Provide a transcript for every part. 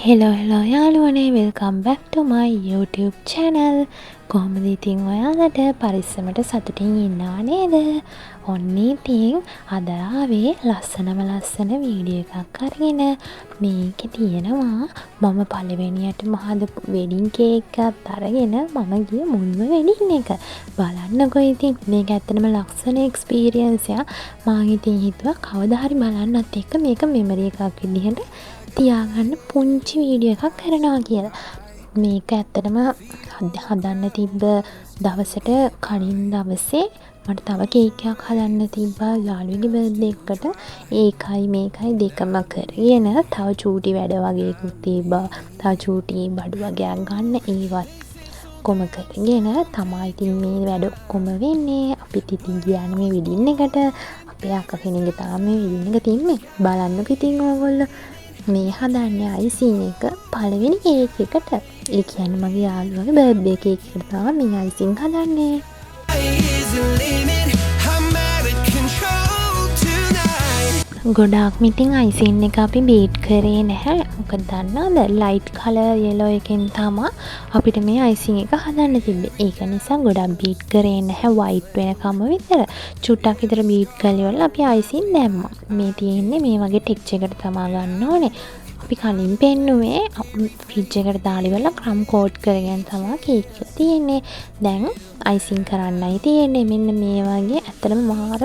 Hello යාළුවනේ welcome back ටු මයි YouTube channel. කොහොමද ඉතින් ඔයාලට පරිස්සමට සතුටින් ඉන්නවා නේද? ඔන්න ඉතින් අද ආවේ ලස්සන වීඩියෝ එකක් අරගෙන. මේකේ තියෙනවා මම පළවෙනියටම හදපු වෙඩින් කේක් එකක් අරගෙන මම ගිය මුල්ම වෙඩින් එක. බලන්නකෝ ඉතින් මේක ඇත්තටම ලස්සන එක්ස්පීරියන්ස් එකක්. මම ඉතින් හිතුවා කවදා හරි බලන්නත් එක්ක මේක මෙමරි එකක් විදිහට තියාගන්න පුංචි වීඩියෝ එකක් කරනවා කියලා. මේක ඇත්තටම හදන්න තිබ්බ දවසට කලින් දවසේ මට තව කේක් එකක් හදන්න තිබ්බා යාළුවෙගේ බර්ත්ඩේ එකට. ඒකයි මේකයි දෙකම කරගෙන තව චූටි වැඩ වගේකුත් තිබ්බා. තව චූටි බඩු වගේක් ගන්න ඒවත් කොම කරගෙන තමයි ඉතින් මේ වැඩ ඔක්කොම වෙන්නේ. අපිට ඉතින් ගියානේ මේ වෙඩින් එකට. අපේ අක්කා කෙනෙක්ගේ තමයි මේ වෙඩින් එක තින්නේ. බලන්නකෝ ඉතින් ඕගොල්ලෝ මේ හදන්නේ අයිසිං එක පළවෙනි කේක් එකට. ඒ කියන්නේ මගේ යාළුවාගේ බර්ත්ඩේ කේක් එකට තමයි මේ අයිසිං හදන්නේ. ගොඩාක් මිටින් අයිසිං එක අපි බීට් කරේ නැහැ. මොකද දන්නවද ලයිට් කලර් yellow එකෙන් තමයි අපිට මේ අයිසිං එක හදන්න තිබ්බේ. ඒක නිසා ගොඩක් බීට් කරේ නැහැ වයිට් වෙනකම විතර. චුට්ටක් විතර බීට් කරලා අපි අයිසිං දැම්මා. මේ තියෙන්නේ මේ වගේ ටෙක්ස්චර් එකට තමයි ගන්න ඕනේ. අපි කලින් පෙන්නුවේ ෆ්‍රිජ් එකට දාලා ඉවරලා ක්‍රම් කෝට් කරගෙන තමයි කේක් එක තියෙන්නේ. දැන් අයිසිං කරන්නයි තියෙන්නේ. මෙන්න මේ වගේ ඇත්තටම මාර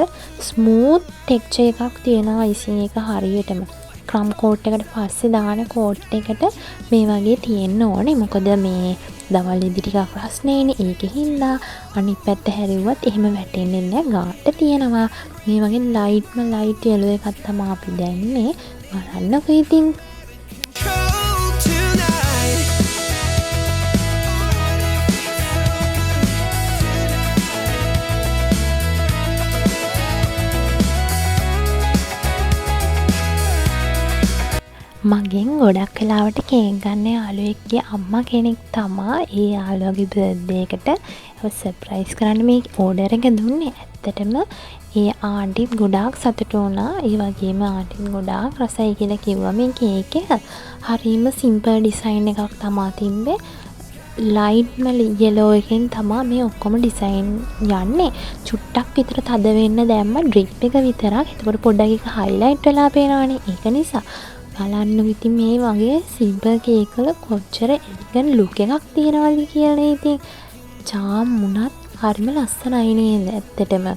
ස්මූත් ටෙක්ස්චර් එකක් තියෙනවා අයිසිං එක හරියටම. ක්‍රම් කෝට් එකට පස්සේ දාන කෝට් එකට මේ වගේ තියෙන්න ඕනේ. මොකද මේ දවල් ඉදි ටිකක් රස්නේනේ. ඒකෙ හින්දා අනිත් පැත්ත හැරෙව්වත් එහෙම වැටෙන්නේ නැහැ. ගාට තියෙනවා. මේ වගේ ලයිට් yellow එකක් තමයි අපි දැම්මේ. බලන්නකෝ ඉතින් මගෙන් ගොඩක් වෙලාවට කේක් ගන්න යාළුවෙක්ගේ අම්මා කෙනෙක් තමයි ඒ යාළුවගේ බර්ත්ඩේ එකට සර්ප්‍රයිස් කරන්න මේ ඕඩර් එක දුන්නේ. ඇත්තටම ඒ ආන්ටිත් ගොඩාක් සතුටු වුණා. ඒ වගේම ආන්ටිත් ගොඩාක් රසයි කියලා කිව්වා මේ කේක් එක. හරිම සිම්පල් ඩිසයින් එකක් තමයි තිබ්බේ. ලයිට්ම yellow එකෙන් තමයි මේ ඔක්කොම ඩිසයින් යන්නේ. චුට්ටක් විතර තද වෙන්න දැම්ම ඩ්‍රිප් එක විතරක්. එතකොට පොඩ්ඩක් එක හයිලයිට් වෙලා පේනවනේ. ඒක නිසා බලන්න ඉතින් මේ වගේ සිම්පල් කේක් වල කොච්චර එලිගන් ලුක් එකක් තියනවද කියලා. ඉතින් චාම් මුණත් හරිම ලස්සනයි නේද ඇත්තටම.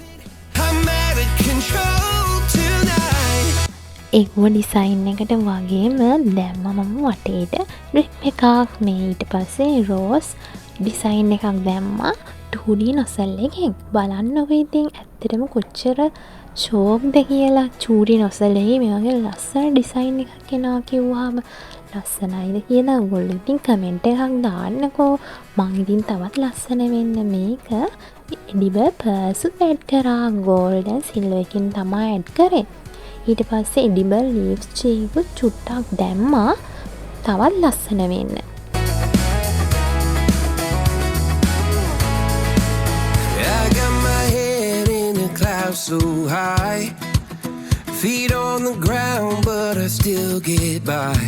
ඒක ඩිසයින් එකට වගේම දැම්මම වටේට ඩ්‍රිප් එකක්. මේ ඊට පස්සේ රෝස් ඩිසයින් එකක් දැම්මා 2D නොසල් එකෙන්. බලන්නකෝ ඉතින් ඇත්තටම කොච්චර ෂෝක්ද කියලා. චූටි නොසලෙහි මේ වගේ ලස්සන ඩිසයින් එකක් එනවා කිව්වහම ලස්සනයිද කියලා ඔයගොල්ලෝ ඉතින් කමෙන්ට් එකක් දාන්නකෝ. මං ඉතින් තවත් ලස්සන වෙන්න මේක එඩිබල් පර්සුත් ඇඩ් කරා. ගෝල්ඩ් ඇන් සිල්වර් එකකින් තමයි ඇඩ් කරේ. ඊට පස්සේ එඩිබල් ලීව්ස් චීකුත් චුට්ටක් දැම්මා තවත් ලස්සන වෙන්න. So high, feet on the ground, but I still get by.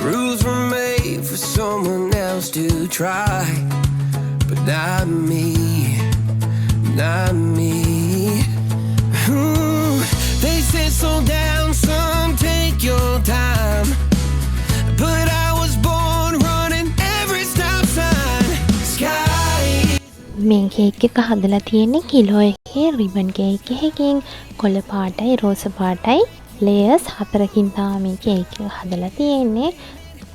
Rules were made for someone else to try, but not me, not me. They say slow down, son, take your time, but I was born running every stop sign. Sky. මේ cake එක හදලා තියෙන්නේ kilo එකේ ribbon cake එකකින්. කොළ පාටයි රෝස පාටයි ලේයර්ස් 4කින් තමයි මේ කේක් එක හදලා තියෙන්නේ.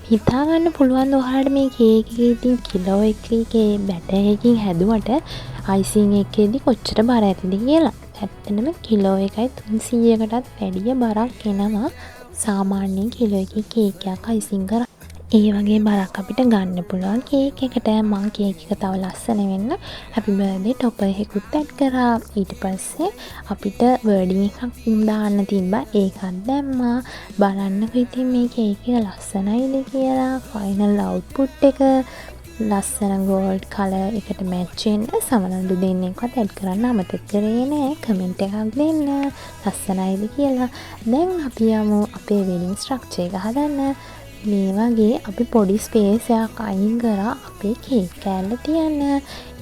හිතා ගන්න පුළුවන් ඔයාලට මේ කේක් එක ඉතින් කිලෝ එකේ බැටර් එකකින් හැදුවට අයිසිං එකේදී කොච්චර බර ඇතිද කියලා. ඇත්තටම කිලෝ 1.300කටත් වැඩිය බරක් එනවා සාමාන්‍යයෙන් කිලෝ එකේ කේක් එකක් අයිසිං කරා. ඒ වගේ බරක් අපිට ගන්න පුළුවන් කේක් එකට. මම කේක් එක තව ලස්සන වෙන්න හැපි බර්ත්ඩේ ටොපර් එකකුත් ඇඩ් කරා. ඊට පස්සේ අපිට වර්ඩින් එකක් දාන්න තිබ්බා. ඒකත් දැම්මා. බලන්නකෝ ඉතින් මේ කේක් එක ලස්සනයිද කියලා. ෆයිනල් අවුට්පුට් එක ලස්සන ගෝල්ඩ් කලර් එකට මැච් වෙන්න සමනළු දෙන්නෙක්වත් ඇඩ් කරන්න අමතක කරේ නෑ. කමෙන්ට් එකක් දෙන්න ලස්සනයිද කියලා. දැන් අපි යමු අපේ වෙඩින් ස්ට්‍රක්චර් එක හදන්න. මේ වගේ අපි පොඩි ස්පේස් එකක් අයින් කරා අපේ කේක් කෑල්ල තියන්න.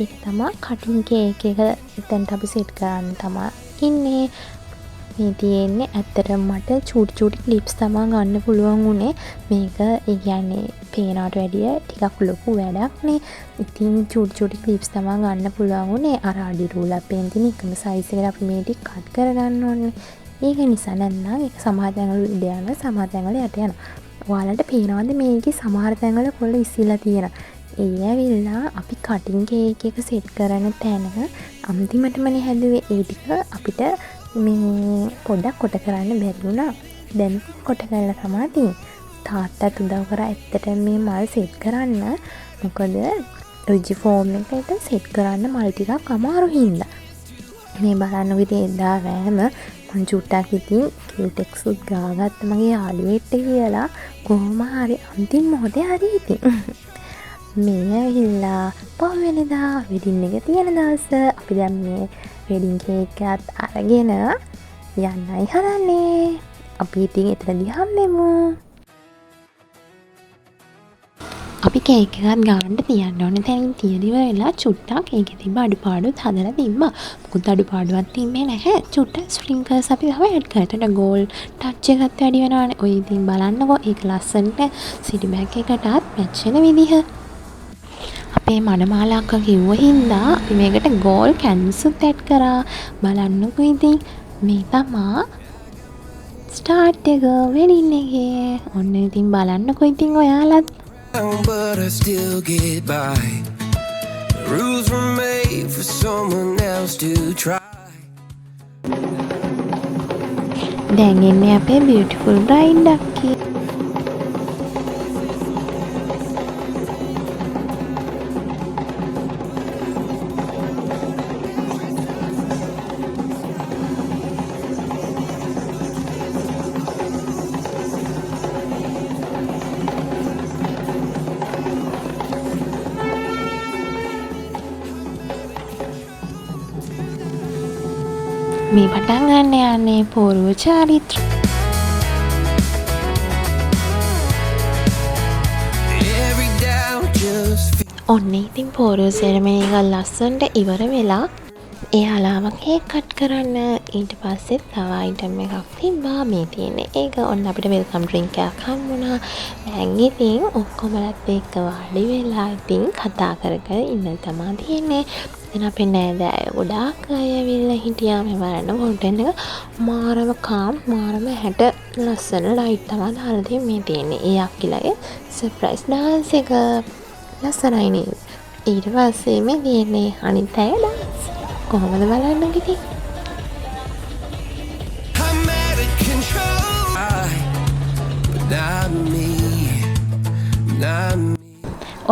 ඒක තමයි කටින් කේක් එක එතනට අපි සෙට් කරන්න තමයි ඉන්නේ. මේ තියෙන්නේ ඇත්තටම මට චූටි ක්ලිප්ස් තමයි ගන්න පුළුවන් උනේ. මේක ඒ කියන්නේ පේනවට වැඩිය ටිකක් ලොකු වැඩක් නේ. ඉතින් චූටි ක්ලිප්ස් තමයි ගන්න පුළුවන් උනේ. අර අඩි රූලර් පෙන් තියෙන එකම සයිස් එකට අපි මේ ටික කට් කරගන්න ඕනේ. ඒක නිසා නැත්නම් ඒක සමහර තැන්වල ඉඳ යනවා, සමහර තැන්වල යට යනවා. ඔයාලට පේනවද මේකේ සමහර තැන්වල කොළ ඉස්සිලා තියෙනවා. ඒ ඇවිල්ලා අපි කටින් කේක් එක සෙට් කරන තැන අන්තිමටමනේ හැදුවේ. ඒ ටික අපිට මේ පොඩ්ඩක් කොට කරන්න බැරි වුණා. දැන් කොට කරලා තමයි තියෙන්නේ. තාත්තට උදව් කරා ඇත්තට මේ මල් සෙට් කරන්න. මොකද රිජි ෆෝම් එකට සෙට් කරන්න මල් ටිකක් අමාරු හින්දා. මේ බලන්න විදිහ එදා රෑම මං චුට්ටක් ඉතින් කියුටෙක්ස් උත් ගාගත්ත මගේ යාළුවෙක්ට කියලා කොහොම හරි අන්තිම මොහොතේ හරි ඉතින් මේ ඇවිල්ලා පහුවෙනිදා වෙඩින් එක තියෙන දවස අපි දැන් මේ වෙඩින් කේක් එකත් අරගෙන යන්නයි හදන්නේ. අපි ඉතින් එතනදී හම්බෙමු. අපි කේක් එකත් ගන්න තියන්න ඕනේ. දැන් තියදී වෙලා චුට්ටක් ඒකේ තිබ්බ අඩුපාඩුත් හදලා තිබ්බා. මොකද අඩුපාඩුවක් තිබ්බේ නැහැ. චුට්ටක් ස්ප්‍රින්කල්ස් අපි තව ඇඩ් කරා. එතකොට ගෝල් ටච් එකක් වැඩි වෙනවානේ. ඔය ඉතින් බලන්නකෝ ඒක ලස්සනට සිටි බෑග් එකටත් මැච් වෙන විදිහ. අපේ මනමාලා අක්කා කිව්ව හින්දා අපි මේකට ගෝල් කැන්සුත් ඇඩ් කරා. බලන්නකෝ ඉතින් මේ තමා ස්ටාර්ට් එක වෙඩින් එකේ. ඔන්න ඉතින් බලන්නකෝ ඉතින් ඔයාලත් but I still get by. The rules were made for someone else to try. දැන් එන්නේ අපේ beautiful bride අක්කේ. මේ පටන් ගන්න යන්නේ පූර්ව චාරිත්‍ර. Every doubt just ඔන්න ඉතින් පූර්ව සෙරමනි එක ලස්සනට ඉවර වෙලා එයාලාම කේක් කට් කරන්න. ඊට පස්සේ තව අයිටම් එකක් තිබ්බා. මේ තියෙන්නේ ඒක. ඔන්න අපිට වෙල්කම් ඩ්‍රින්ක් එකක් හම්බුණා. දැන් ඉතින් ඔක්කොමලත් එක්ක වාඩි වෙලා ඉතින් කතා කර කර ඉන්න තමයි තියෙන්නේ. ඉතින් අපේ නෑදෑයෝ ගොඩාක් අය ඇවිල්ලා හිටියා. මේ බලන්න හොටෙල් එක මාරම කාම් මාරම හැට ලස්සන ලයිට් තමයි දාලා තියෙන්නේ. මේ තියෙන්නේ ඒ අක්කිලගේ සර්ප්‍රයිස් ඩාන්ස් එක. ලස්සනයි නේද? ඊට පස්සේ මේ තියෙන්නේ අනිත් අය ඩාන්ස්. කොහොමද බලන්න ඉතින්? I'm out of control. But not me. Not me.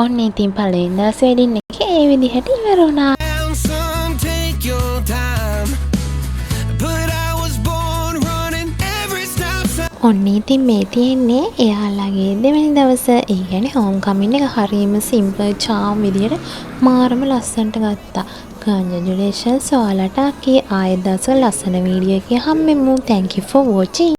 ඔන්න ඉතින් පළවෙනි දවසේ වෙඩින් එකේ ඒ විදිහට ඉවර වුණා. Some take your time. But I was born running every stop sign. ඔන්න ඉතින් මේ තියෙන්නේ එයාලගේ දෙවෙනි දවස. ඒ කියන්නේ හෝම් කමින් එක හරියම සිම්පල් චාම් විදියට මාරම ලස්සනට ගත්තා. Congratulations ඔයාලට අකී. ආයෙත් දවසක ලස්සන වීඩියෝ එකකින් හම්බෙමු. Thank you for watching.